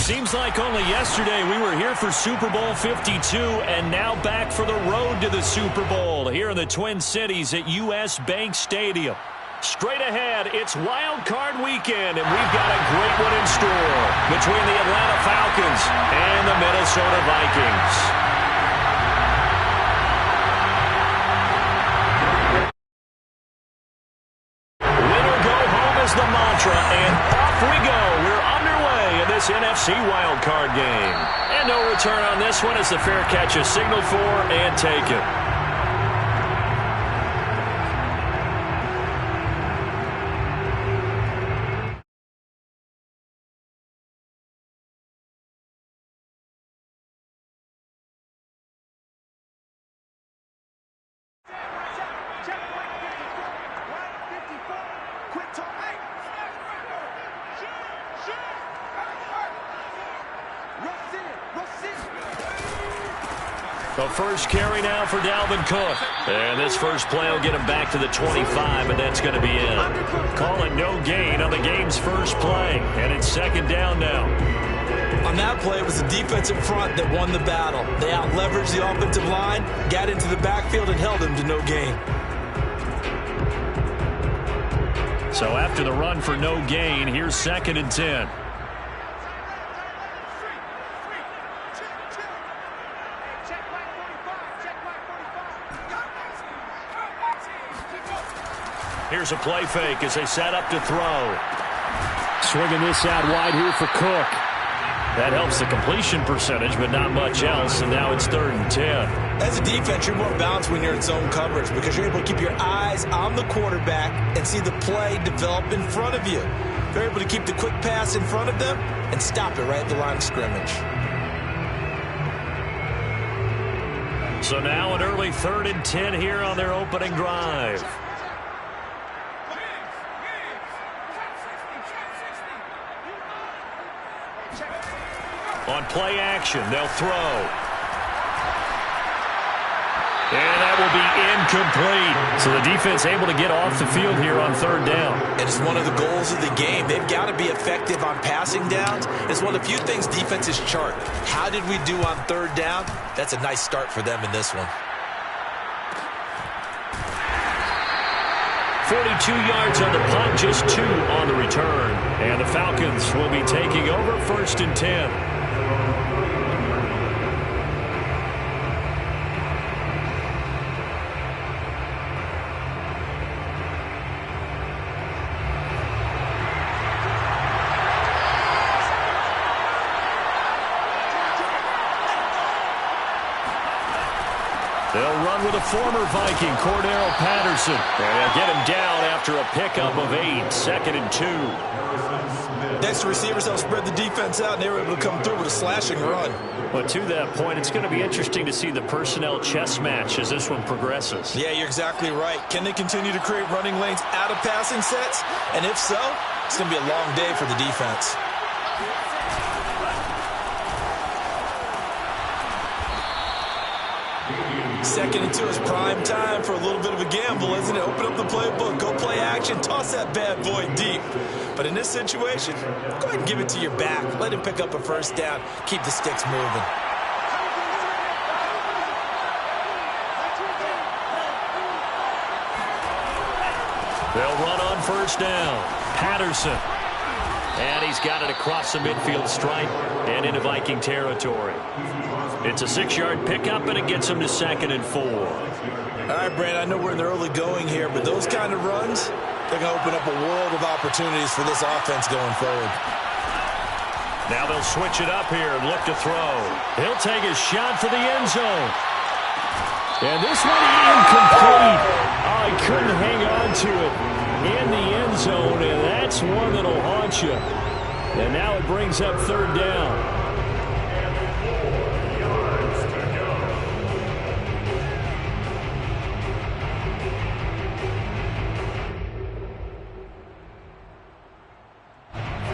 Seems like only yesterday we were here for Super Bowl 52 and now back for the road to the Super Bowl here in the Twin Cities at U.S. Bank Stadium. Straight ahead, it's Wild Card Weekend, and we've got a great one in store between the Atlanta Falcons and the Minnesota Vikings. Win or go home is the mantra, and off we go. We're underway in this NFC Wild Card game. And no return on this one as the fair catch is signaled for and taken. The first carry now for Dalvin Cook. And this first play will get him back to the 25, and that's going to be it. Call it no gain on the game's first play. And it's second down now. On that play, it was the defensive front that won the battle. They out-leveraged the offensive line, got into the backfield, and held him to no gain. So after the run for no gain, here's second and 10. Here's a play fake as they set up to throw. Swinging this out wide here for Cook. That helps the completion percentage, but not much else, and now it's third and 10. As a defense, you're more balanced when you're in zone coverage because you're able to keep your eyes on the quarterback and see the play develop in front of you. You're able to keep the quick pass in front of them and stop it right at the line of scrimmage. So now an early third and 10 here on their opening drive. On play action, they'll throw. And that will be incomplete. So the defense able to get off the field here on third down. And it's one of the goals of the game. They've got to be effective on passing downs. It's one of the few things defenses chart. How did we do on third down? That's a nice start for them in this one. 42 yards on the punt, just 2 on the return. And the Falcons will be taking over first and 10. They'll run with a former Viking, Cordero Patterson. And get him down after a pickup of 8, second and 2. Next, receivers help spread the defense out, and they were able to come through with a slashing run. But to that point, it's going to be interesting to see the personnel chess match as this one progresses. Yeah, you're exactly right. Can they continue to create running lanes out of passing sets? And if so, it's going to be a long day for the defense. Second and 2 is prime time for a little bit of a gamble, isn't it? Open up the playbook, go play action, toss that bad boy deep. But in this situation, go ahead and give it to your back. Let him pick up a first down. Keep the sticks moving. They'll run on first down. Patterson. And he's got it across the midfield stripe and into Viking territory. It's a 6-yard pickup, and it gets him to second and 4. All right, Brand, I know we're in the early going here, but those kind of runs, they're going to open up a world of opportunities for this offense going forward. Now they'll switch it up here and look to throw. He'll take a shot for the end zone. And this one incomplete. Oh, he couldn't hang on to it in the end zone, and that's one that'll haunt you. And now it brings up third down.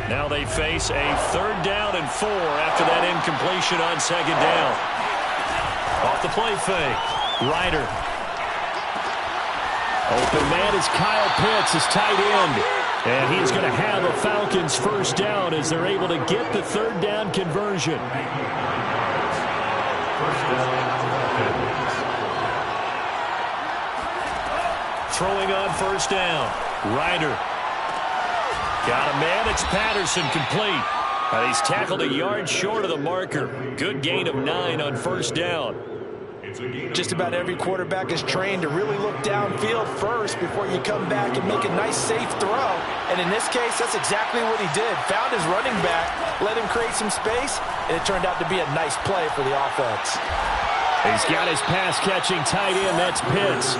Now they face a third down and 4 after that incompletion on second down. Off the play fake. Ryder. Open man is Kyle Pitts, his tight end. And he is going to have a Falcons first down as they're able to get the third down conversion. Throwing on first down. Ryder. Got a man. It's Patterson complete. He's tackled a yard short of the marker. Good gain of 9 on first down. Just about every quarterback is trained to really look downfield first before you come back and make a nice, safe throw. And in this case, that's exactly what he did. Found his running back, let him create some space, and it turned out to be a nice play for the offense. He's got his pass-catching tight end. That's Pitts.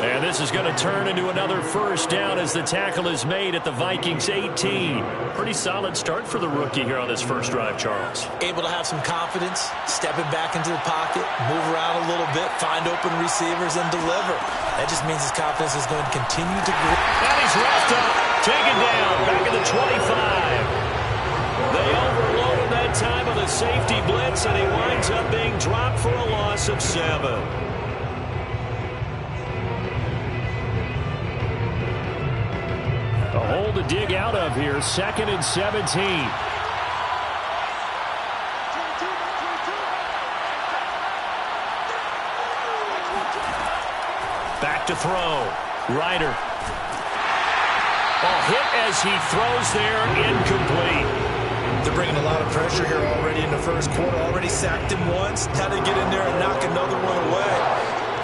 And this is going to turn into another first down as the tackle is made at the Vikings 18. Pretty solid start for the rookie here on this first drive, Charles. Able to have some confidence, stepping back into the pocket, move around a little bit, find open receivers, and deliver. That just means his confidence is going to continue to grow. And he's wrapped up, taken down, back at the 25. They overloaded that time of the safety blitz, and he winds up being dropped for a loss of 7. A hole to dig out of here, 2nd and 17. Back to throw. Ryder. Hit as he throws there, incomplete. They're bringing a lot of pressure here already in the first quarter. Already sacked him once. Had to get in there and knock another one away.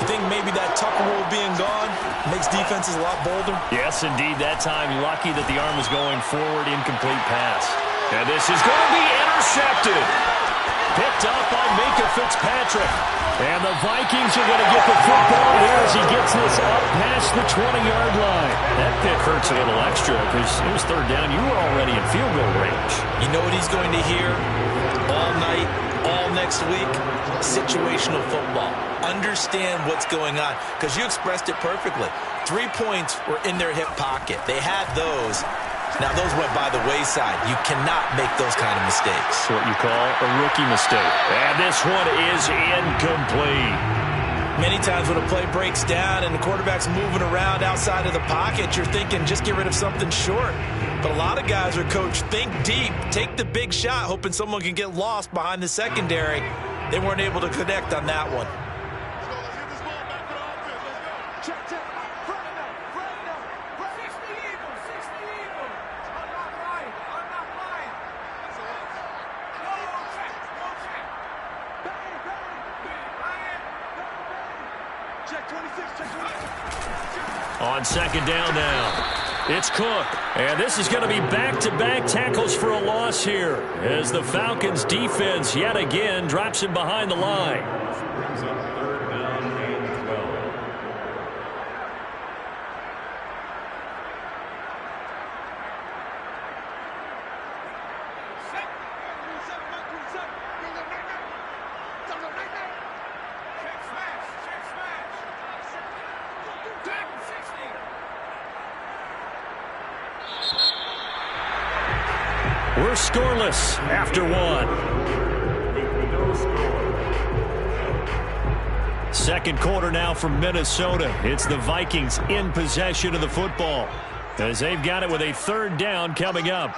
You think maybe that Tucker rule being gone makes defenses a lot bolder? Yes, indeed. That time, lucky that the arm was going forward. Incomplete pass. And this is going to be intercepted. Picked up by Minkah Fitzpatrick. And the Vikings are going to get the football here as he gets this up past the 20-yard line. That pick hurts a little extra because it was third down. You were already in field goal range. You know what he's going to hear all night, all next week? Situational football. Understand what's going on because you expressed it perfectly. 3 points were in their hip pocket. They had those. Now, those went by the wayside. You cannot make those kind of mistakes. That's what you call a rookie mistake. And this one is incomplete. Many times when a play breaks down and the quarterback's moving around outside of the pocket, you're thinking just get rid of something short. But a lot of guys are coached, think deep, take the big shot, hoping someone can get lost behind the secondary. They weren't able to connect on that one. On second down now, it's Cook. And this is going to be back-to-back tackles for a loss here as the Falcons defense yet again drops him behind the line. We're scoreless after one. Second quarter now from Minnesota. It's the Vikings in possession of the football as they've got it with a third down coming up.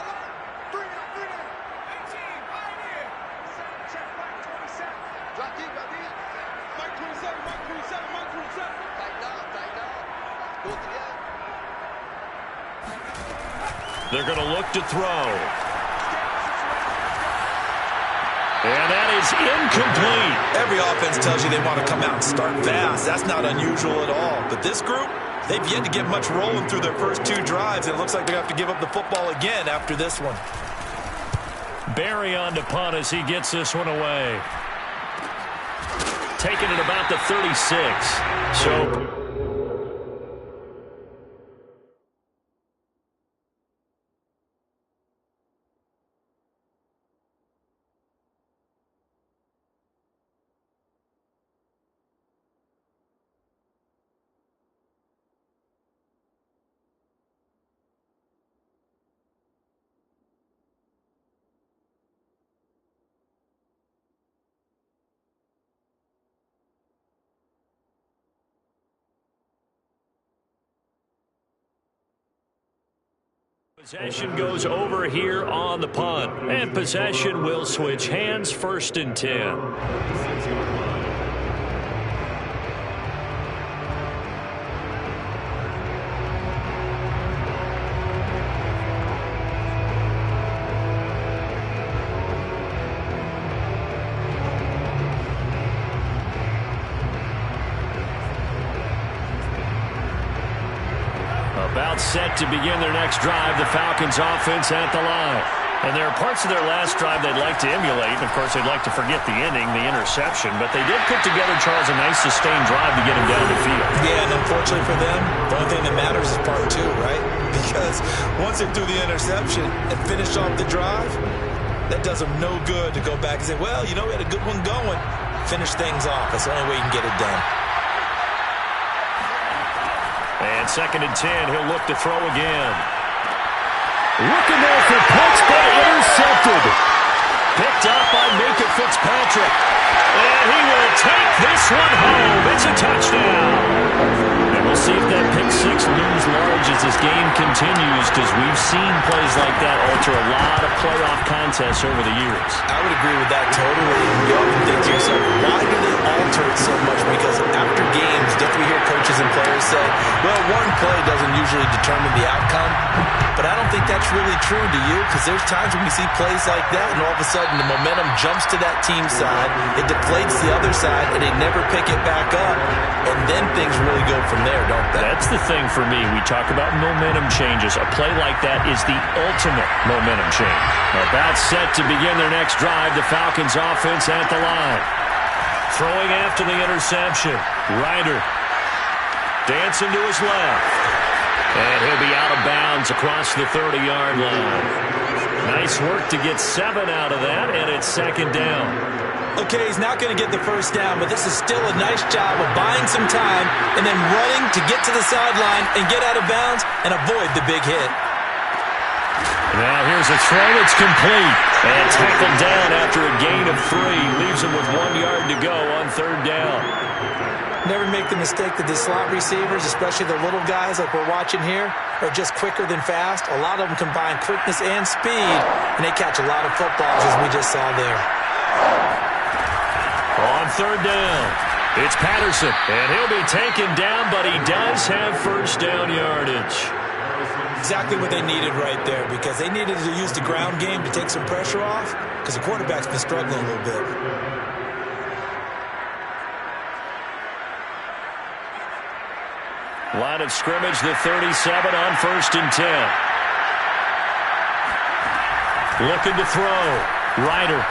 They're going to look to throw. And that is incomplete. Every offense tells you they want to come out and start fast. That's not unusual at all. But this group, they've yet to get much rolling through their first 2 drives. It looks like they have to give up the football again after this one. Barry on to punt as he gets this one away. Taking it about the 36. So Possession goes over here on the punt, and possession will switch hands, 1st and 10. About set to begin their next drive, the Falcons offense at the line. And there are parts of their last drive they'd like to emulate. And, of course, they'd like to forget the inning, the interception. But they did put together, Charles, a nice sustained drive to get him down the field. Yeah, and unfortunately for them, the only thing that matters is part 2, right? Because once they threw the interception and finished off the drive, that does them no good to go back and say, well, you know, we had a good one going. Finish things off. That's the only way you can get it done. And 2nd and 10, he'll look to throw again. Looking there for pitch, but intercepted. Picked up by Minkah Fitzpatrick. And he will take this one home. It's a touchdown. And we'll see if that pick 6 looms large as this game continues, because we've seen plays like that alter a lot of playoff contests over the years. I would agree with that totally. You often think to yourself, why do they alter it so much? Because after games, don't we hear coaches and players say, well, one play doesn't usually determine the outcome? But I don't think that's really true, do you? Because there's times when we see plays like that, and all of a sudden the momentum jumps to that team side, it deflates the other side, and they never pick it back up. And then things really go from there, don't they? That's the thing for me. We talk about momentum changes. A play like that is the ultimate momentum change. About set to begin their next drive, the Falcons offense at the line. Throwing after the interception. Ryder dancing to his left. And he'll be out of bounds across the 30-yard line. Nice work to get 7 out of that, and it's 2nd down. Okay, he's not going to get the first down, but this is still a nice job of buying some time and then running to get to the sideline and get out of bounds and avoid the big hit. Now here's a throw that's complete. And tackled down after a gain of 3. Leaves him with 1 yard to go on 3rd down. Never make the mistake that the slot receivers, especially the little guys like we're watching here, are just quicker than fast. A lot of them combine quickness and speed, and they catch a lot of footballs, as we just saw there. On 3rd down, it's Patterson, and he'll be taken down, but he does have 1st down yardage. Exactly what they needed right there, because they needed to use the ground game to take some pressure off, because the quarterback's been struggling a little bit. Line of scrimmage, the 37 on 1st and 10. Looking to throw. Ryder.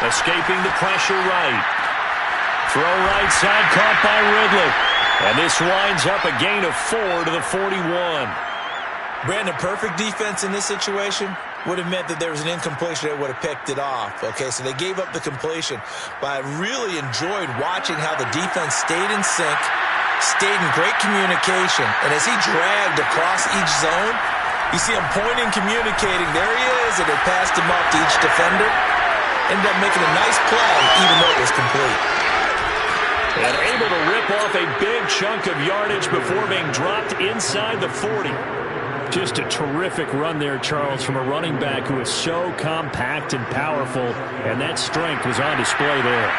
Escaping the pressure right. Throw right side, caught by Ridley. And this winds up a gain of 4 to the 41. Brandon, perfect defense in this situation would have meant that there was an incompletion that would have picked it off. Okay, so they gave up the completion. But I really enjoyed watching how the defense stayed in sync, stayed in great communication. And as he dragged across each zone, you see him pointing, communicating. There he is, and they passed him off to each defender. Ended up making a nice play, even though it was complete. And able to rip off a big chunk of yardage before being dropped inside the 40. Just a terrific run there, Charles, from a running back who is so compact and powerful, and that strength was on display there.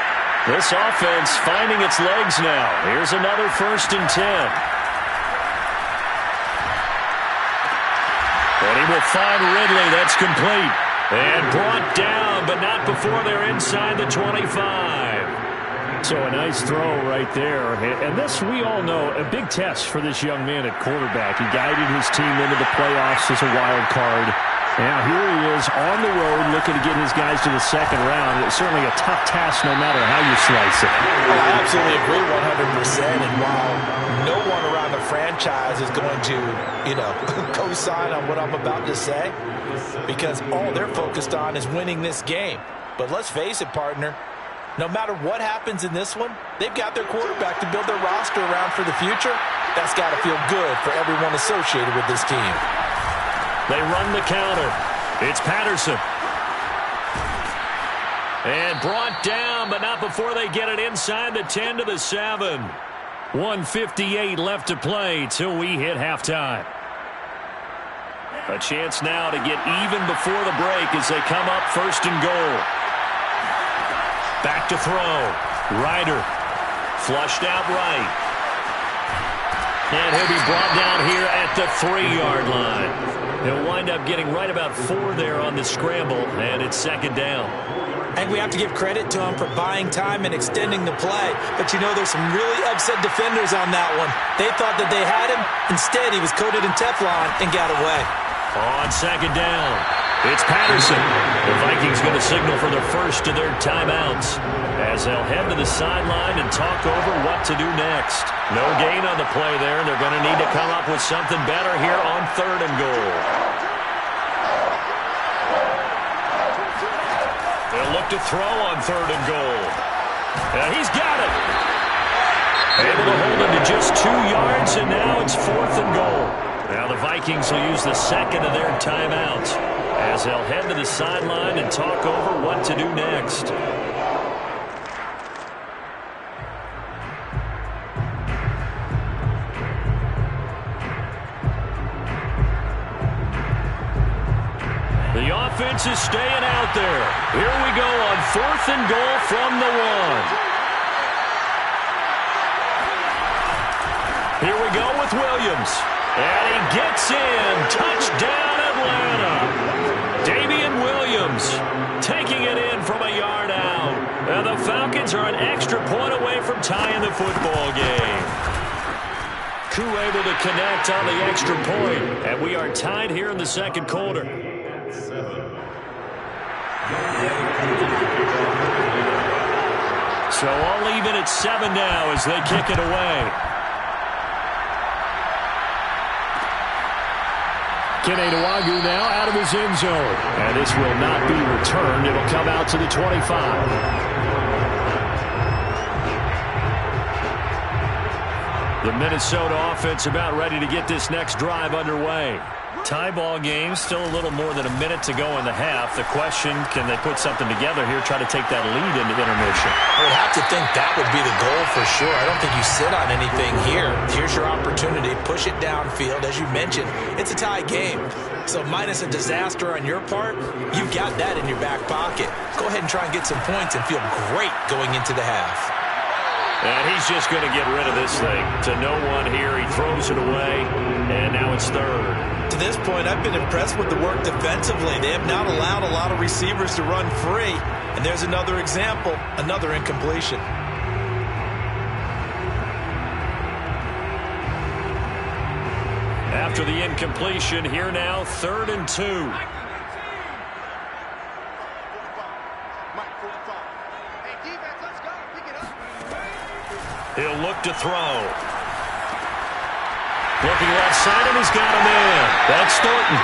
This offense finding its legs now. Here's another 1st and 10. And he will find Ridley. That's complete. And brought down, but not before they're inside the 25. So a nice throw right there. And this, we all know, a big test for this young man at quarterback. He guided his team into the playoffs as a wild card. Now here he is on the road looking to get his guys to the 2nd round. It's certainly a tough task no matter how you slice it. I absolutely agree 100%. And while no one around the franchise is going to, co-sign on what I'm about to say, because all they're focused on is winning this game. But let's face it, partner, no matter what happens in this one, they've got their quarterback to build their roster around for the future. That's got to feel good for everyone associated with this team. They run the counter. It's Patterson. And brought down, but not before they get it inside the 10 to the 7. 1:58 left to play till we hit halftime. A chance now to get even before the break as they come up 1st and goal. Back to throw. Ryder flushed out right. And he'll be brought down here at the 3-yard line. He'll wind up getting right about 4 there on the scramble, and it's 2nd down. I think we have to give credit to him for buying time and extending the play. But, you know, there's some really upset defenders on that one. They thought that they had him. Instead, he was coated in Teflon and got away. On 2nd down, it's Patterson. The Vikings going to signal for their first of their timeouts as they'll head to the sideline and talk over what to do next. No gain on the play there. They're going to need to come up with something better here on 3rd and goal. They'll look to throw on 3rd and goal. And he's got it. Able to hold him to just 2 yards, and now it's 4th and goal. Now the Vikings will use the 2nd of their timeouts as they'll head to the sideline and talk over what to do next. The offense is staying out there. Here we go on 4th and goal from the 1. Here we go with Williams. And he gets in. Touchdown, Atlanta. Damian Williams taking it in from a yard out. And the Falcons are an extra point away from tying the football game. Koo able to connect on the extra point. And we are tied here in the 2nd quarter. So all even at 7 now as they kick it away. Kene Nwangwu now out of his end zone. And this will not be returned. It'll come out to the 25. The Minnesota offense about ready to get this next drive underway. Tie ball game, still a little more than a minute to go in the half. The question, can they put something together here, try to take that lead into intermission? I would have to think that would be the goal for sure. I don't think you sit on anything here. Here's your opportunity. Push it downfield. As you mentioned, it's a tie game. So minus a disaster on your part, you've got that in your back pocket. Go ahead and try and get some points and feel great going into the half. And he's just going to get rid of this thing. To no one here. He throws it away, and now it's 3rd. To this point, I've been impressed with the work defensively. They have not allowed a lot of receivers to run free. And there's another example, another incompletion. After the incompletion, here now, 3rd and 2. He'll look to throw. Looking left side, and he's got him in. That's Thornton.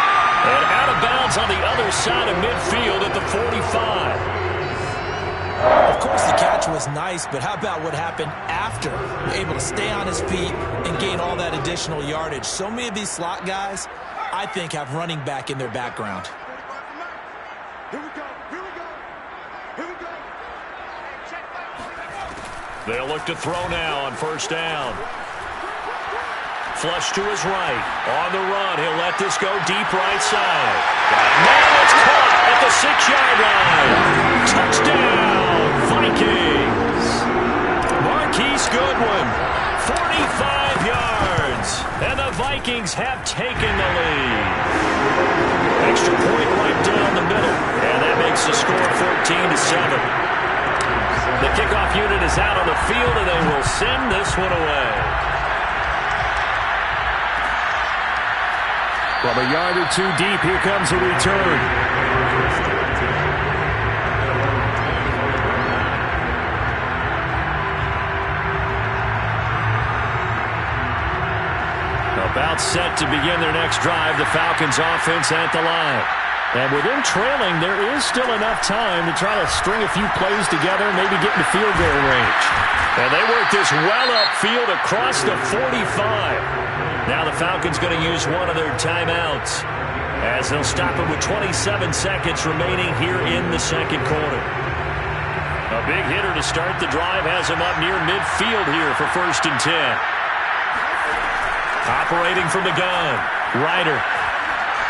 And out of bounds on the other side of midfield at the 45. Of course, the catch was nice, but how about what happened after? Able to stay on his feet and gain all that additional yardage. So many of these slot guys, I think, have running back in their background. Here we go. Here we go. Here we go. They'll look to throw now on 1st down. Flush to his right. On the run, he'll let this go deep right side. Now it's caught at the 6-yard line. Touchdown, Vikings. Marquise Goodwin, 45 yards. And the Vikings have taken the lead. Extra point right down the middle. And that makes the score 14-7. The kickoff unit is out on the field, and they will send this one away. From a yard or 2 deep, here comes a return. About set to begin their next drive, the Falcons offense at the line. And with them trailing, there is still enough time to try to string a few plays together and maybe get into field goal range. And they work this well upfield across the 45. Now the Falcons going to use one of their timeouts as they'll stop it with 27 seconds remaining here in the 2nd quarter. A big hitter to start the drive has him up near midfield here for 1st and 10. Operating from the gun, Ryder.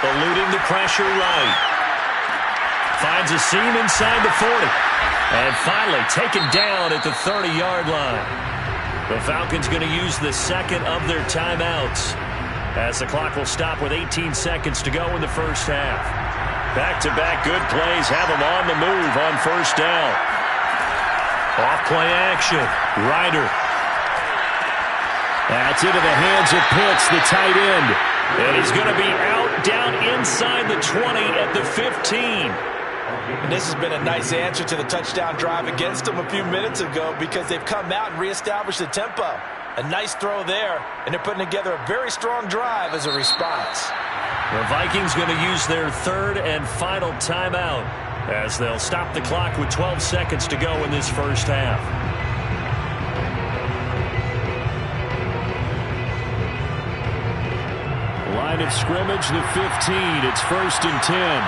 eluding the pressure right. Finds a seam inside the 40. And finally taken down at the 30-yard line. The Falcons going to use the second of their timeouts, as the clock will stop with 18 seconds to go in the first half. Back-to-back good plays have them on the move on first down. Off-play action. Ryder. That's into the hands of Pitts, the tight end. And he's going to be out down inside the 20 at the 15. And this has been a nice answer to the touchdown drive against them a few minutes ago, because they've come out and reestablished the tempo. A nice throw there, and they're putting together a very strong drive as a response. The Vikings going to use their third and final timeout, as they'll stop the clock with 12 seconds to go in this first half. Line of scrimmage, the 15. It's 1st and 10.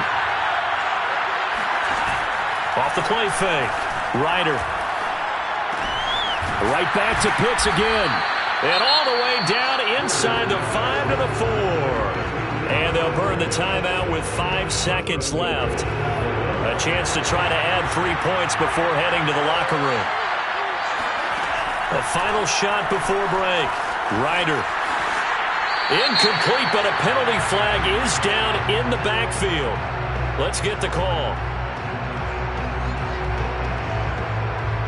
Off the play fake. Ryder. Right back to Pitts again. And all the way down inside the 5 to the 4. And they'll burn the timeout with 5 seconds left. A chance to try to add 3 points before heading to the locker room. A final shot before break. Ryder. Incomplete, but a penalty flag is down in the backfield. Let's get the call.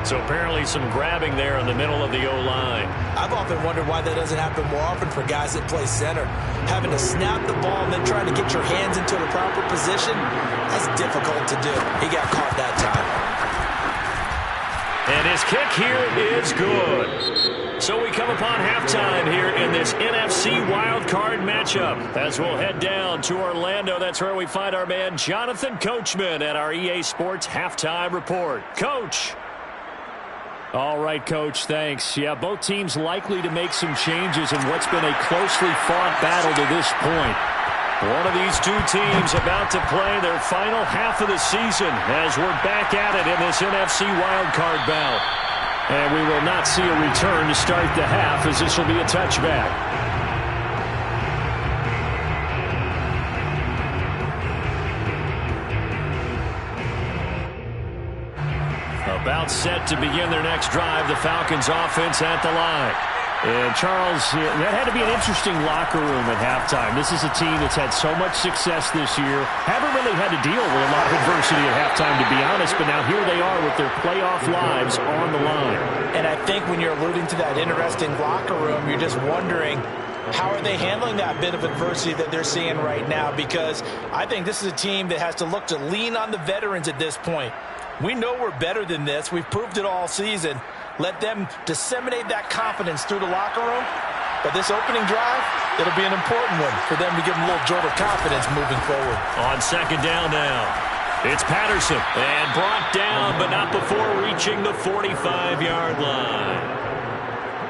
So apparently some grabbing there in the middle of the O-line. I've often wondered why that doesn't happen more often for guys that play center. Having to snap the ball and then trying to get your hands into the proper position, that's difficult to do. He got caught that time. And his kick here is good. So we come upon halftime here in this NFC wildcard matchup, as we'll head down to Orlando. That's where we find our man Jonathan Coachman at our EA Sports Halftime Report. Coach. All right, Coach, thanks. Yeah, both teams likely to make some changes in what's been a closely fought battle to this point. One of these two teams about to play their final half of the season, as we're back at it in this NFC wildcard bout. And we will not see a return to start the half, as this will be a touchback. About set to begin their next drive, the Falcons offense at the line. And Charles, that had to be an interesting locker room at halftime. This is a team that's had so much success this year. Haven't really had to deal with a lot of adversity at halftime, to be honest, but now here they are with their playoff lives on the line. And I think when you're alluding to that interesting locker room, you're just wondering, how are they handling that bit of adversity that they're seeing right now? Because I think this is a team that has to look to lean on the veterans at this point. We know we're better than this. We've proved it all season. Let them disseminate that confidence through the locker room. But this opening drive, it'll be an important one for them to give them a little jolt of confidence moving forward. On second down now, it's Patterson. And brought down, but not before reaching the 45-yard line.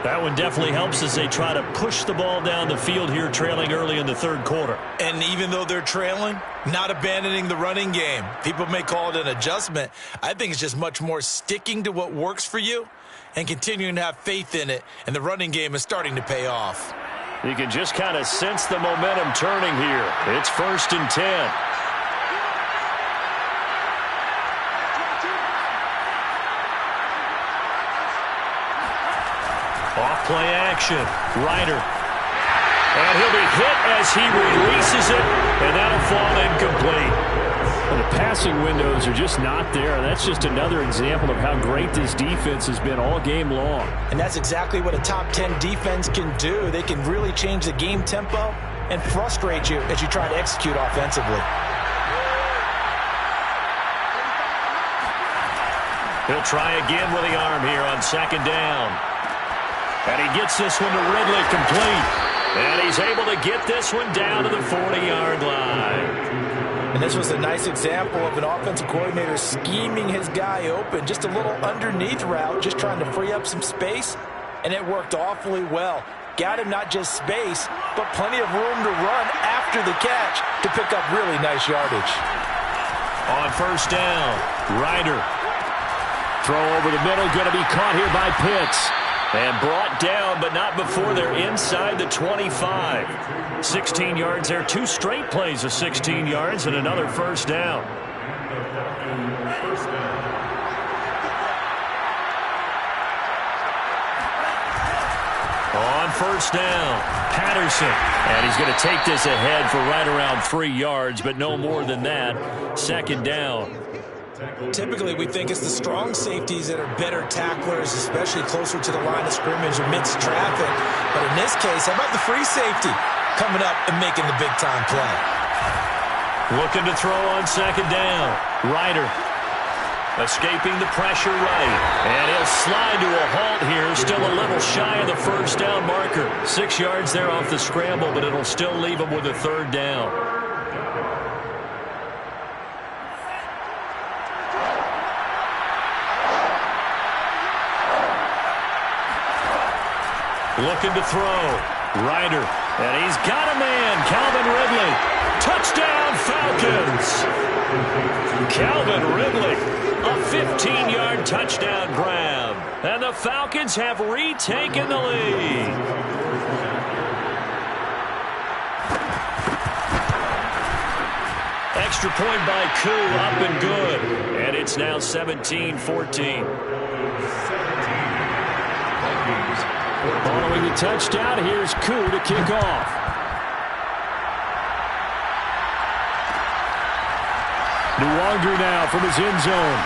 That one definitely helps as they try to push the ball down the field here, trailing early in the third quarter. And even though they're trailing, not abandoning the running game. People may call it an adjustment. I think it's just much more sticking to what works for you and continuing to have faith in it. And the running game is starting to pay off. You can just kind of sense the momentum turning here. It's 1st and 10. Off-play action. Ryder. And he'll be hit as he releases it, and that'll fall incomplete. Well, the passing windows are just not there. That's just another example of how great this defense has been all game long. And that's exactly what a top 10 defense can do. They can really change the game tempo and frustrate you as you try to execute offensively. He'll try again with the arm here on second down. And he gets this one to Ridley complete. And he's able to get this one down to the 40-yard line. And this was a nice example of an offensive coordinator scheming his guy open. Just a little underneath route, just trying to free up some space. And it worked awfully well. Got him not just space, but plenty of room to run after the catch to pick up really nice yardage. On first down, Ryder. Throw over the middle, going to be caught here by Pitts. And brought down, but not before they're inside the 25. 16 yards there. 2 straight plays of 16 yards and another first down. On first down, Patterson. And he's going to take this ahead for right around 3 yards, but no more than that. Second down. Typically, we think it's the strong safeties that are better tacklers, especially closer to the line of scrimmage amidst traffic. But in this case, how about the free safety coming up and making the big-time play? Looking to throw on second down. Ryder escaping the pressure right. And he'll slide to a halt here. Still a little shy of the first down marker. 6 yards there off the scramble, but it'll still leave him with a third down. Looking to throw. Ryder. And he's got a man. Calvin Ridley. Touchdown, Falcons. Calvin Ridley. A 15-yard touchdown grab. And the Falcons have retaken the lead. Extra point by Koo, up and good. And it's now 17-14. Following the touchdown, here's Koo to kick off. Nwangwu now from his end zone.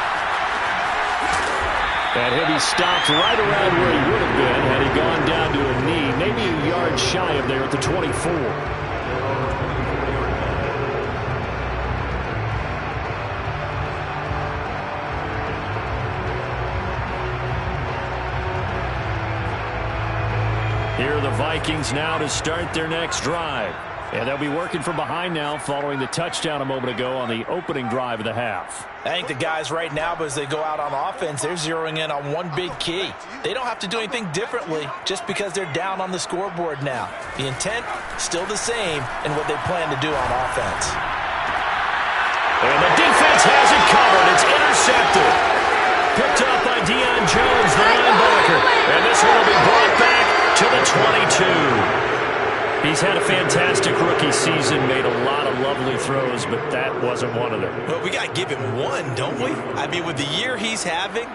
And he'll be stopped right around where he would have been had he gone down to a knee, maybe a yard shy of there at the 24. Here are the Vikings now to start their next drive. And they'll be working from behind now following the touchdown a moment ago on the opening drive of the half. I think the guys right now, as they go out on offense, they're zeroing in on one big key. They don't have to do anything differently just because they're down on the scoreboard now. The intent, still the same in what they plan to do on offense. And the defense has it covered. It's intercepted. Picked up by Deion Jones, the linebacker. And this one will be brought back to the 22. He's had a fantastic rookie season, made a lot of lovely throws, but that wasn't one of them. Well, we got to give him one, don't we? I mean, with the year he's having,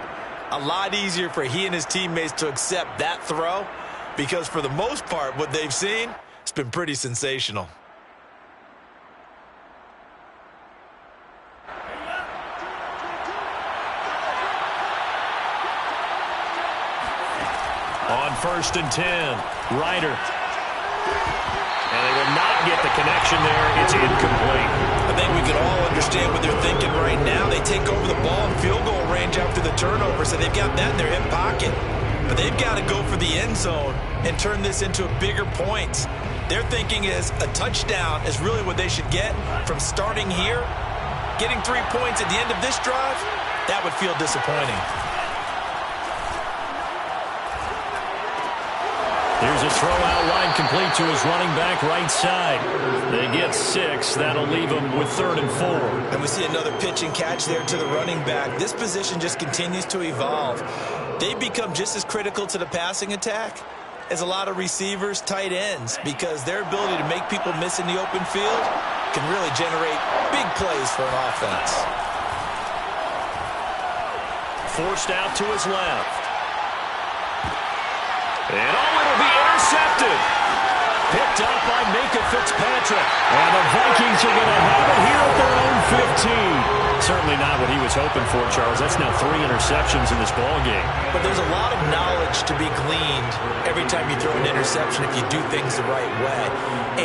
a lot easier for he and his teammates to accept that throw because for the most part, what they've seen, it's been pretty sensational. On 1st and 10, Ryder. And they will not get the connection there. It's incomplete. I think we can all understand what they're thinking right now. They take over the ball in field goal range after the turnover, so they've got that in their hip pocket. But they've got to go for the end zone and turn this into a bigger point. Their thinking is a touchdown is really what they should get from starting here. Getting 3 points at the end of this drive, that would feel disappointing. Here's a throw out wide complete to his running back right side. They get 6. That'll leave them with 3rd and 4. And we see another pitch and catch there to the running back. This position just continues to evolve. They've become just as critical to the passing attack as a lot of receivers, tight ends, because their ability to make people miss in the open field can really generate big plays for an offense. Forced out to his left. And it'll be intercepted. Picked up by Minkah Fitzpatrick. And the Vikings are going to have it here at their own 15. Certainly not what he was hoping for, Charles. That's now 3 interceptions in this ballgame. But there's a lot of knowledge to be gleaned every time you throw an interception if you do things the right way.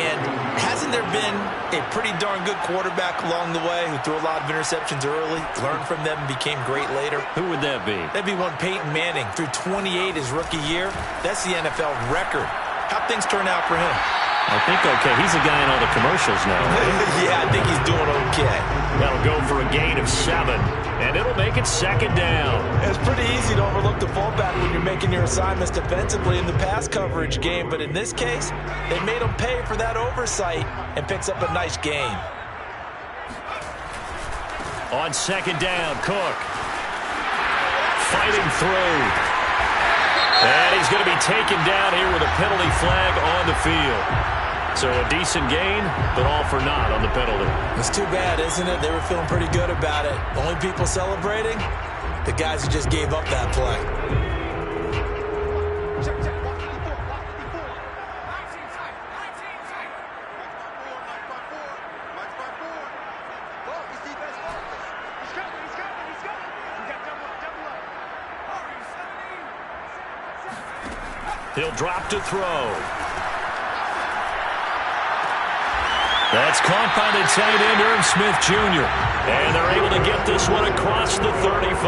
And hasn't there been a pretty darn good quarterback along the way who threw a lot of interceptions early, learned from them, and became great later? Who would that be? That'd be one Peyton Manning. Threw 28 his rookie year. That's the NFL record. How'd things turn out for him? I think okay. He's a guy in all the commercials now. Yeah, I think he's doing okay. That'll go for a gain of 7, and it'll make it 2nd down. It's pretty easy to overlook the fullback when you're making your assignments defensively in the pass coverage game, but in this case, they made him pay for that oversight and picks up a nice gain. On 2nd down, Cook. Fighting through. And he's going to be taken down here with a penalty flag on the field. So a decent gain, but all for naught on the penalty. It's too bad, isn't it? They were feeling pretty good about it. Only people celebrating, the guys who just gave up that play. He'll drop to throw. That's caught by the tight end, Irv Smith Jr. And they're able to get this one across the 35.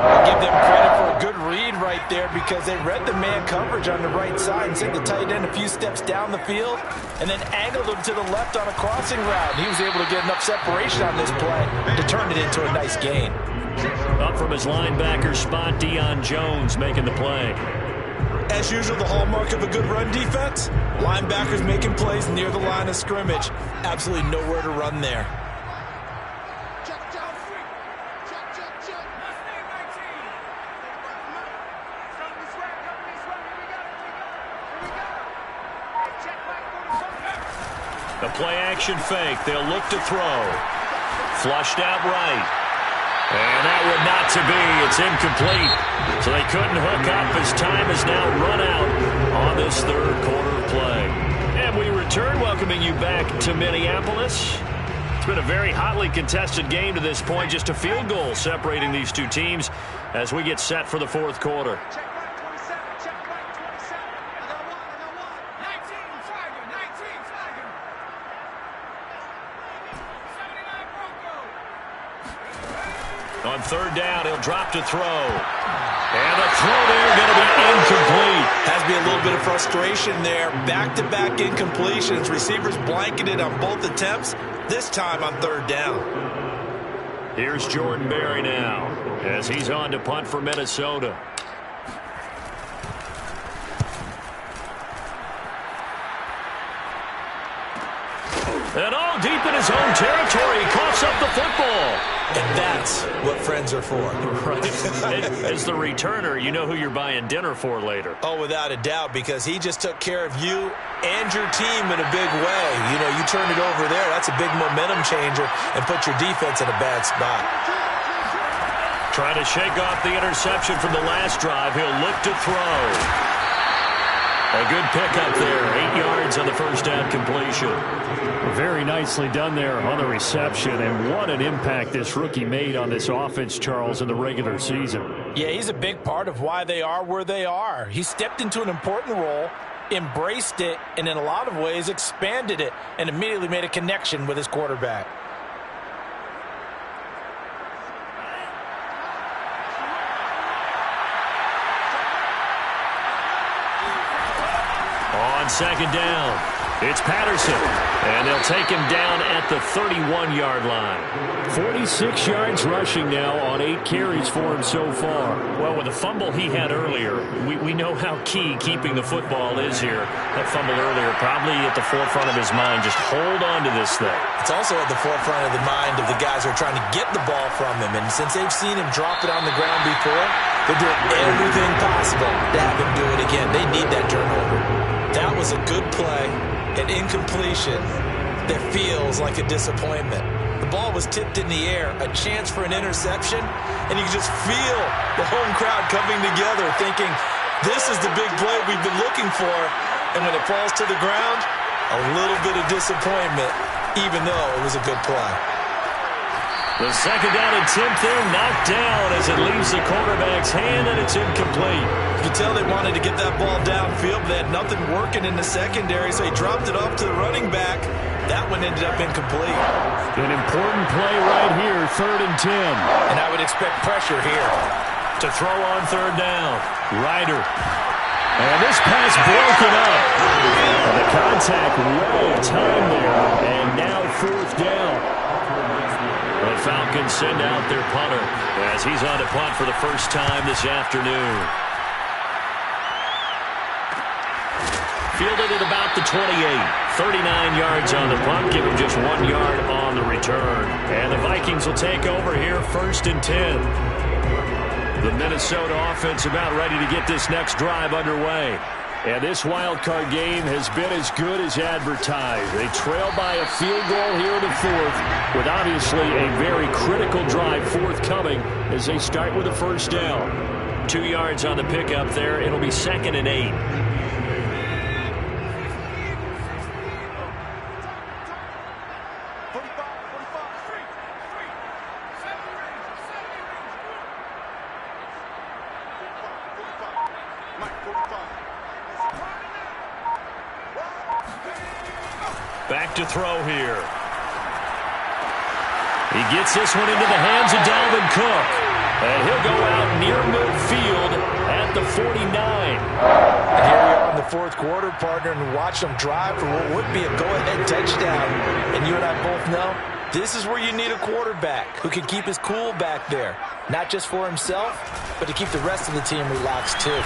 I'll give them credit for a good read right there because they read the man coverage on the right side and sent the tight end a few steps down the field and then angled him to the left on a crossing route. And he was able to get enough separation on this play to turn it into a nice gain. Up from his linebacker spot, Deion Jones making the play. As usual, the hallmark of a good run defense, linebackers making plays near the line of scrimmage. Absolutely nowhere to run there. The play-action fake. They'll look to throw. Flushed out right. And that would not to be. It's incomplete. So they couldn't hook up as time has now run out on this third quarter play. And we return, welcoming you back to Minneapolis. It's been a very hotly contested game to this point. Just a field goal separating these two teams as we get set for the fourth quarter. On third down, he'll drop to throw. And the throw there going to be incomplete. Has to be a little bit of frustration there. Back-to-back incompletions. Receivers blanketed on both attempts, this time on third down. Here's Jordan Berry now as he's on to punt for Minnesota. And all deep in his own territory, he coughs up the football. And that's what friends are for. Right. As the returner, you know who you're buying dinner for later. Oh, without a doubt, because he just took care of you and your team in a big way. You know, you turn it over there, that's a big momentum changer and put your defense in a bad spot. Trying to shake off the interception from the last drive. He'll look to throw. A good pickup there. 8 yards on the first down completion. Very nicely done there on the reception, and what an impact this rookie made on this offense, Charles, in the regular season. Yeah, he's a big part of why they are where they are. He stepped into an important role, embraced it, and in a lot of ways expanded it, and immediately made a connection with his quarterback. On second down, it's Patterson, and they'll take him down at the 31-yard line. 46 yards rushing now on 8 carries for him so far. Well, with the fumble he had earlier, we know how key keeping the football is here. That fumble earlier probably at the forefront of his mind. Just hold on to this thing. It's also at the forefront of the mind of the guys who are trying to get the ball from him. And since they've seen him drop it on the ground before, they're doing everything possible to have him do it again. They need that turnover. That was a good play, an incompletion that feels like a disappointment. The ball was tipped in the air, a chance for an interception, and you can just feel the home crowd coming together thinking, this is the big play we've been looking for. And when it falls to the ground, a little bit of disappointment, even though it was a good play. The second down attempt there knocked down as it leaves the quarterback's hand, and it's incomplete. You could tell they wanted to get that ball downfield, but they had nothing working in the secondary, so he dropped it off to the running back. That one ended up incomplete. An important play right here, 3rd and 10. And I would expect pressure here. To throw on third down, Ryder. And this pass broken up. And the contact well timed there, and now 4th down. The Falcons send out their punter as he's on to punt for the first time this afternoon. Fielded at about the 28. 39 yards on the punt, give him just 1 yard on the return. And the Vikings will take over here 1st and 10. The Minnesota offense about ready to get this next drive underway. And this wild card game has been as good as advertised. They trail by a field goal here in the fourth, with obviously a very critical drive forthcoming as they start with a first down. 2 yards on the pickup there. It'll be 2nd and 8. Back to throw here. He gets this one into the hands of Dalvin Cook. And he'll go out near midfield at the 49. And here we are in the fourth quarter, partner, and watch them drive for what would be a go-ahead touchdown. And you and I both know this is where you need a quarterback who can keep his cool back there. Not just for himself, but to keep the rest of the team relaxed too.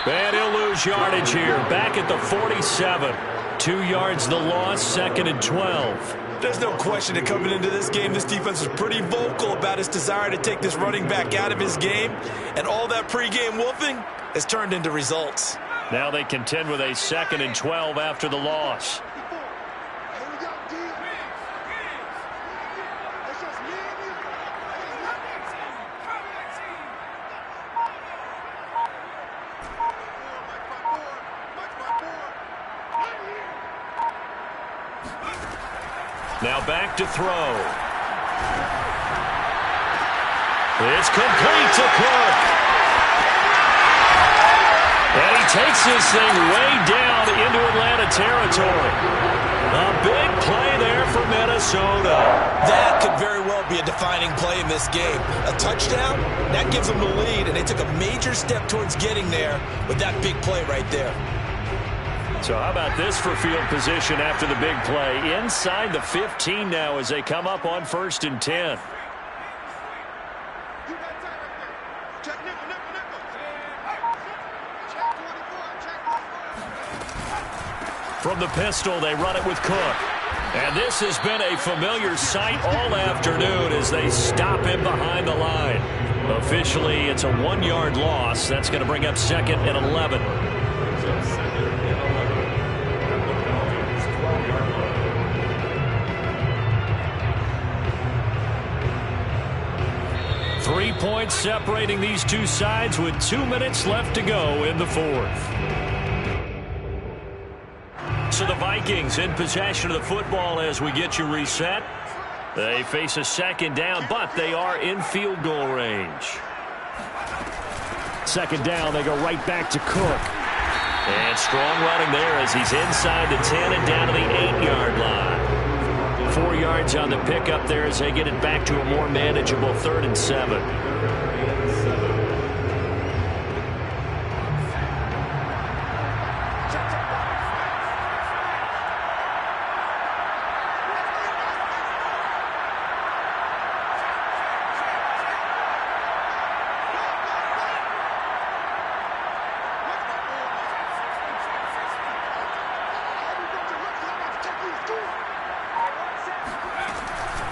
And he'll lose yardage here. Back at the 47. 2 yards the loss, 2nd and 12. There's no question that coming into this game, this defense was pretty vocal about its desire to take this running back out of his game. And all that pregame wolfing has turned into results. Now they contend with a 2nd and 12 after the loss. Now back to throw. It's complete to Cook. And he takes this thing way down into Atlanta territory. A big play there for Minnesota. That could very well be a defining play in this game. A touchdown, that gives them the lead, and they took a major step towards getting there with that big play right there. So how about this for field position after the big play? Inside the 15 now as they come up on 1st and 10. From the pistol, they run it with Cook. And this has been a familiar sight all afternoon as they stop him behind the line. Officially, it's a 1-yard loss. That's going to bring up 2nd and 11. 3 points separating these two sides with 2 minutes left to go in the fourth. So the Vikings in possession of the football as we get you reset. They face a 2nd down, but they are in field goal range. 2nd down, they go right back to Cook. And strong running there as he's inside the 10 and down to the 8-yard line. 4 yards on the pickup there as they get it back to a more manageable 3rd and 7.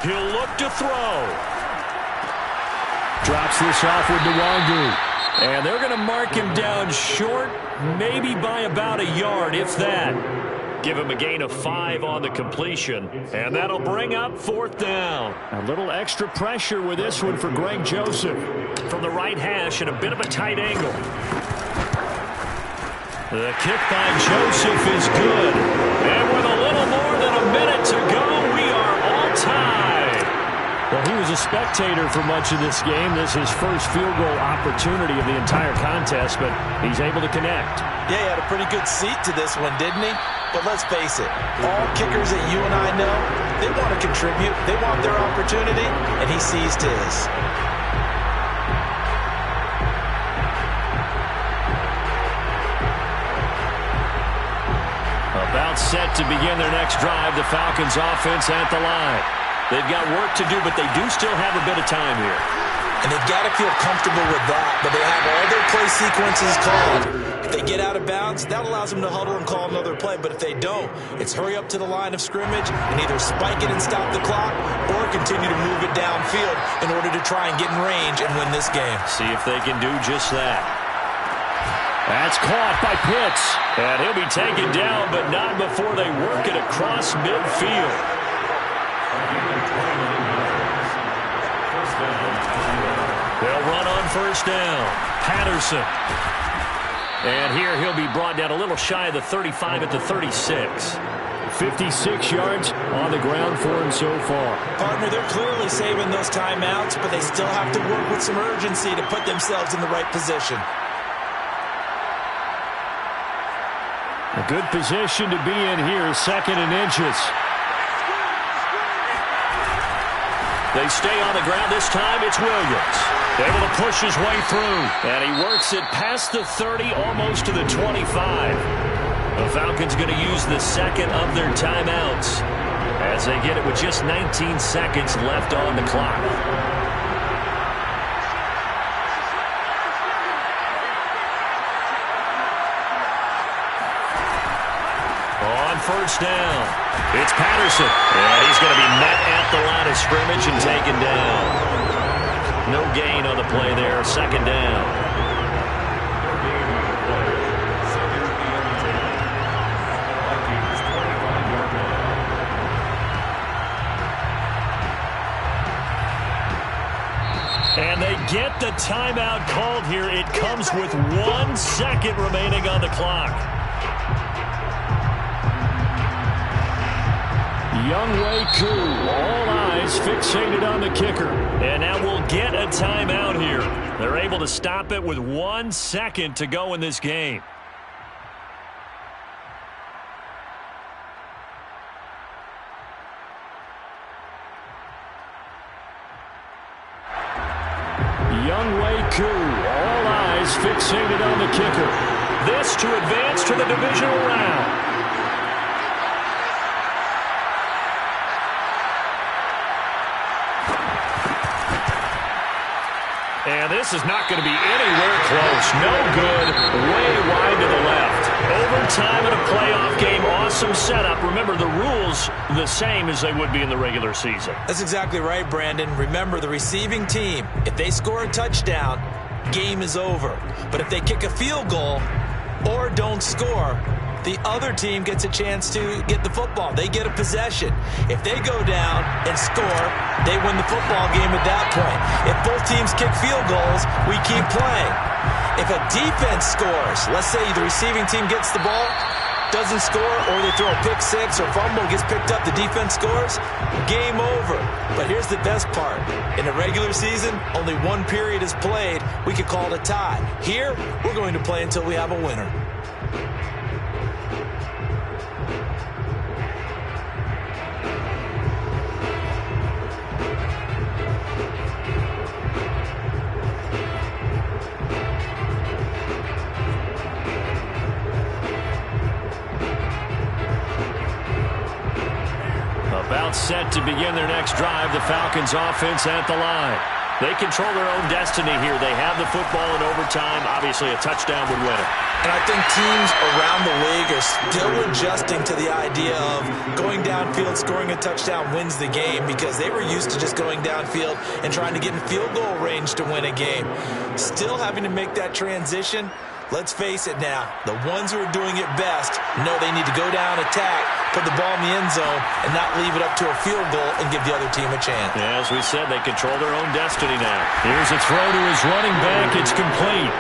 He'll look to throw. Drops this off with Nwangu. And they're going to mark him down short, maybe by about a yard, if that. Give him a gain of 5 on the completion. And that'll bring up 4th down. A little extra pressure with this one for Greg Joseph. From the right hash at a bit of a tight angle. The kick by Joseph is good. And with a little more than a minute to go, we are all tied. Well, he was a spectator for much of this game. This is his first field goal opportunity of the entire contest, but he's able to connect. Yeah, he had a pretty good seat to this one, didn't he? But let's face it, all kickers that you and I know, they want to contribute. They want their opportunity, and he seized his. About set to begin their next drive, the Falcons offense at the line. They've got work to do, but they do still have a bit of time here. And they've got to feel comfortable with that, but they have all their play sequences called. If they get out of bounds, that allows them to huddle and call another play, but if they don't, it's hurry up to the line of scrimmage and either spike it and stop the clock or continue to move it downfield in order to try and get in range and win this game. See if they can do just that. That's caught by Pitts, and he'll be taken down, but not before they work it across midfield. They'll run on first down. Patterson. And here he'll be brought down a little shy of the 35 at the 36. 56 yards on the ground for him so far. Partner, they're clearly saving those timeouts, but they still have to work with some urgency to put themselves in the right position. A good position to be in here, second and inches. They stay on the ground this time. It's Williams. Able to push his way through. And he works it past the 30, almost to the 25. The Falcons going to use the second of their timeouts as they get it with just 19 seconds left on the clock. On first down, it's Patterson. And he's going to be met at the line of scrimmage and taken down. No gain on the play there, second down. And they get the timeout called here. It comes with 1 second remaining on the clock. Younghoe Koo, all eyes fixated on the kicker. And now we'll get a timeout here. They're able to stop it with 1 second to go in this game. Younghoe Koo, all eyes fixated on the kicker. This to advance to the divisional round. And this is not going to be anywhere close. No good. Way wide to the left. Overtime in a playoff game. Awesome setup. Remember, the rules the same as they would be in the regular season. That's exactly right, Brandon. Remember, the receiving team, if they score a touchdown, game is over. But if they kick a field goal or don't score, the other team gets a chance to get the football. They get a possession. If they go down and score, they win the football game at that point. If both teams kick field goals, we keep playing. If a defense scores, let's say the receiving team gets the ball, doesn't score, or they throw a pick six or fumble, gets picked up, the defense scores, game over. But here's the best part. In the regular season, only one period is played. We could call it a tie. Here, we're going to play until we have a winner. About set to begin their next drive, the Falcons offense at the line. They control their own destiny here. They have the football in overtime. Obviously, a touchdown would win it. And I think teams around the league are still adjusting to the idea of going downfield, scoring a touchdown wins the game, because they were used to just going downfield and trying to get in field goal range to win a game. Still having to make that transition. Let's face it now, the ones who are doing it best know they need to go down, attack, put the ball in the end zone, and not leave it up to a field goal and give the other team a chance. Yeah, as we said, they control their own destiny now. Here's a throw to his running back. It's complete.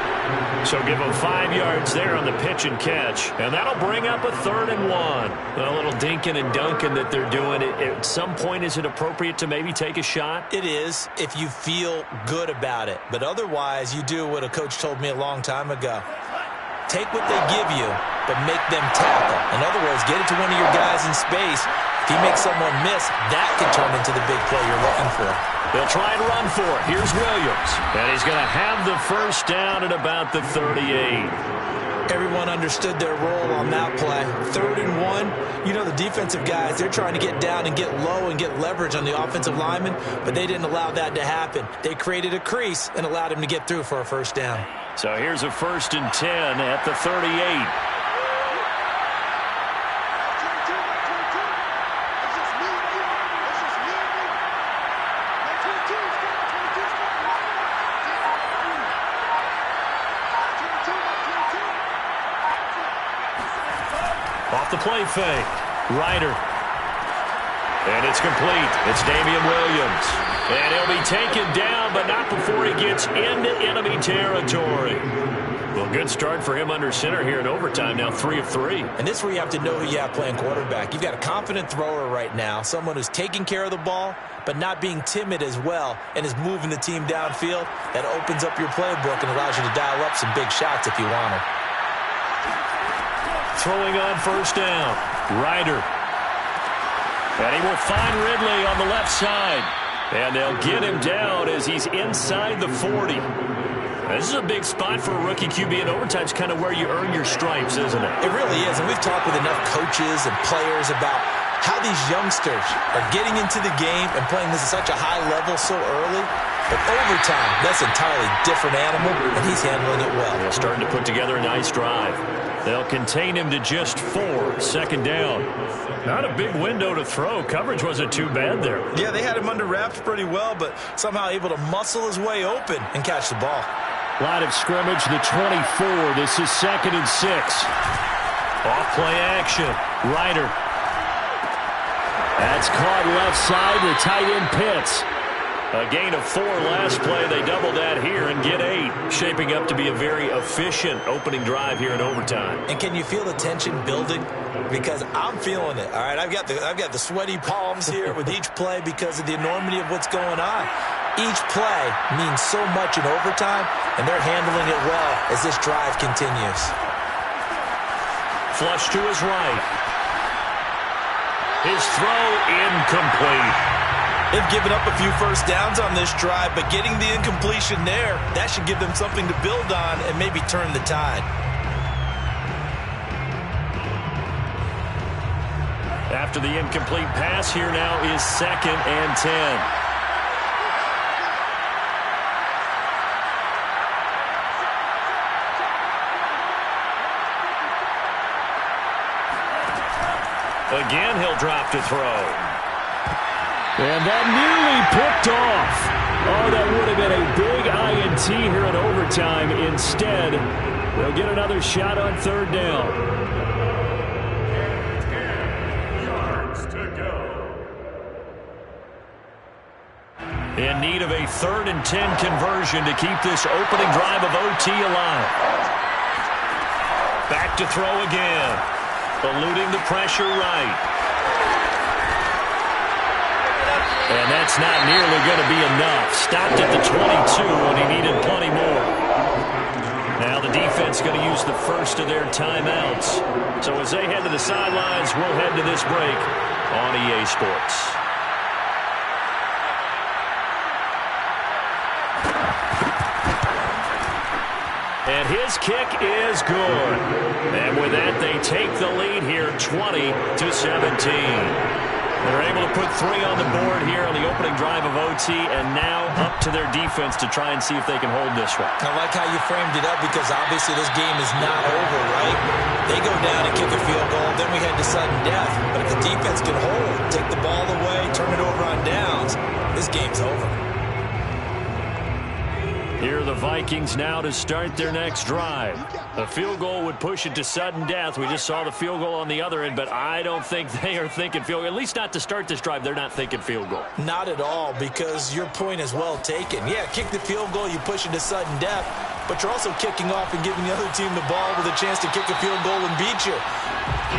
So give him 5 yards there on the pitch and catch. And that'll bring up a 3rd and 1. A little dinking and dunking that they're doing. At some point, is it appropriate to maybe take a shot? It is, if you feel good about it. But otherwise, you do what a coach told me a long time ago. Take what they give you, but make them tackle. In other words, get it to one of your guys in space. If he makes someone miss, that can turn into the big play you're looking for. They'll try and run for it. Here's Williams. And he's going to have the first down at about the 38. Everyone understood their role on that play. 3rd and 1, you know the defensive guys, they're trying to get down and get low and get leverage on the offensive lineman, but they didn't allow that to happen. They created a crease and allowed him to get through for a first down. So here's a 1st and 10 at the 38. Off the play fake. Ryder. And it's complete. It's Damian Williams. And he'll be taken down, but not before he gets into enemy territory. Well, good start for him under center here in overtime. Now 3 of 3. And this is where you have to know who you have playing quarterback. You've got a confident thrower right now, someone who's taking care of the ball, but not being timid as well, and is moving the team downfield. That opens up your playbook and allows you to dial up some big shots if you want them. Throwing on 1st down. Ryder. And he will find Ridley on the left side. And they'll get him down as he's inside the 40. This is a big spot for a rookie QB in overtime. It's kind of where you earn your stripes, isn't it? It really is. And we've talked with enough coaches and players about how these youngsters are getting into the game and playing this at such a high level so early. But overtime, that's an entirely different animal, and he's handling it well. They're starting to put together a nice drive. They'll contain him to just 4. 2nd down. Not a big window to throw. Coverage wasn't too bad there. Yeah, they had him under wraps pretty well, but somehow able to muscle his way open and catch the ball. Line of scrimmage, the 24. This is 2nd and 6. Off play action. Ryder. That's caught left side. The tight end Pitts. A gain of 4 last play. They double that here and get 8. Shaping up to be a very efficient opening drive here in overtime. And can you feel the tension building? Because I'm feeling it. All right, I've got the sweaty palms here with each play because of the enormity of what's going on. Each play means so much in overtime, and they're handling it well as this drive continues. Flush to his right. His throw incomplete. They've given up a few first downs on this drive, but getting the incompletion there, that should give them something to build on and maybe turn the tide. After the incomplete pass, here now is 2nd and 10. Again, he'll drop to throw. And that nearly picked off. Oh, that would have been a big INT here in overtime. Instead, they'll get another shot on 3rd down. 10 yards to go. In need of a 3rd and 10 conversion to keep this opening drive of OT alive. Back to throw again. Eluding the pressure right. And that's not nearly going to be enough. Stopped at the 22 when he needed plenty more. Now the defense going to use the first of their timeouts. So as they head to the sidelines, we'll head to this break on EA Sports. And his kick is good. And with that, they take the lead here 20-17. They're able to put 3 on the board here on the opening drive of OT, and now up to their defense to try and see if they can hold this one. I like how you framed it up because obviously this game is not over, right? They go down and kick a field goal, then we head to sudden death. But if the defense can hold, take the ball away, turn it over on downs, this game's over. Here are the Vikings now to start their next drive. A field goal would push it to sudden death. We just saw the field goal on the other end, but I don't think they are thinking field goal. At least not to start this drive. They're not thinking field goal. Not at all, because your point is well taken. Yeah, kick the field goal, you push it to sudden death, but you're also kicking off and giving the other team the ball with a chance to kick a field goal and beat you.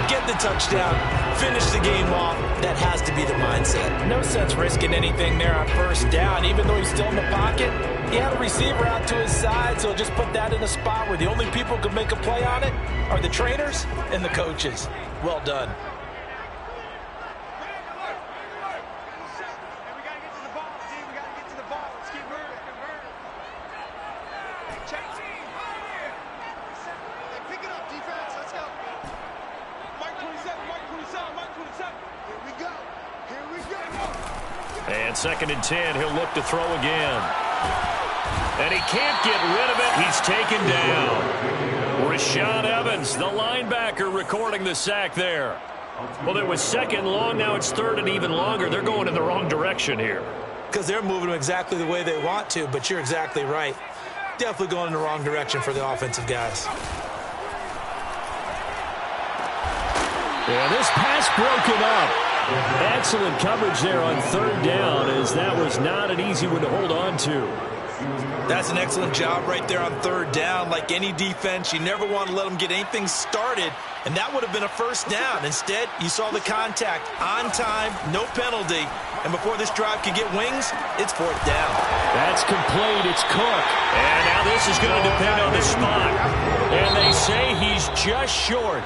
Get the touchdown, finish the game off. That has to be the mindset. No sense risking anything there on 1st down, even though he's still in the pocket. He had a receiver out to his side, so just put that in a spot where the only people who can make a play on it are the trainers and the coaches. Well done. Pick it up. And 2nd and 10, he'll look to throw again. And he can't get rid of it. He's taken down. Rashaan Evans, the linebacker, recording the sack there. Well, it was 2nd long. Now it's 3rd and even longer. They're going in the wrong direction here. Because they're moving them exactly the way they want to, but you're exactly right. Definitely going in the wrong direction for the offensive guys. Yeah, this pass broken up. Excellent coverage there on 3rd down, as that was not an easy one to hold on to. That's an excellent job right there on 3rd down. Like any defense, you never want to let them get anything started, and that would have been a 1st down. Instead, you saw the contact on time, no penalty, and before this drive could get wings, it's 4th down. That's complete. It's Cook. And now this is going to depend on the spot. And they say he's just short